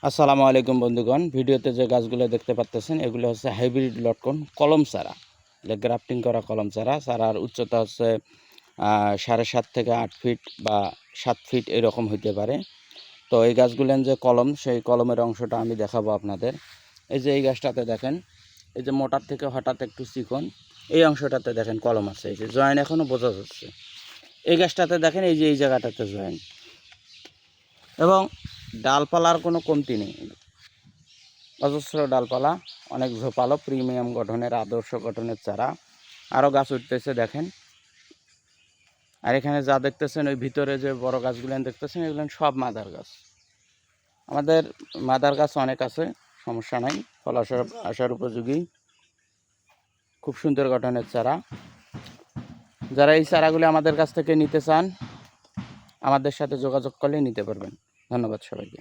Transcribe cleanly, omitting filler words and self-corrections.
আসসালামু আলাইকুম বন্ধুগণ, ভিডিওতে যে গাছগুলো দেখতে পাচ্ছেন এগুলো হচ্ছে হাইব্রিড লটকন কলম চারা। এটা গ্রাফটিং করা কলম চারা। চারার উচ্চতা হচ্ছে 7.5 থেকে 8 ফিট বা 7 ফিট এরকম হইতে পারে। তো এই গাছগুলেন যে কলম, সেই কলমের অংশটা আমি দেখাবো আপনাদের। এই যে এই গাছটাতে দেখেন, এই যে মোটার থেকে হঠাৎ একটু চিকন, এই অংশটাতে দেখেন কলম আছে। এই যে জয়েন এখনও বোঝা যাচ্ছে। এই গাছটাতে দেখেন, এই যে এই জায়গাটাতে জয়েন, এবং ডালপালার কোনো কমতি নেই। অজস্র ডালপালা, অনেক ঝোপালো, প্রিমিয়াম গঠনের, আদর্শ গঠনের চারা। আরও গাছ উঠতেছে দেখেন। আর এখানে যা দেখতেছেন ওই ভিতরে যে বড় গাছগুলো দেখতেছেন, এগুলো সব মাদার গাছ। আমাদের মাদার গাছ অনেক আছে, সমস্যা নাই, ফল আসার উপযোগী, খুব সুন্দর গঠনের চারা। যারা এই চারাগুলি আমাদের কাছ থেকে নিতে চান, আমাদের সাথে যোগাযোগ করলে নিতে পারবেন। ধন্যবাদ সবাইকে।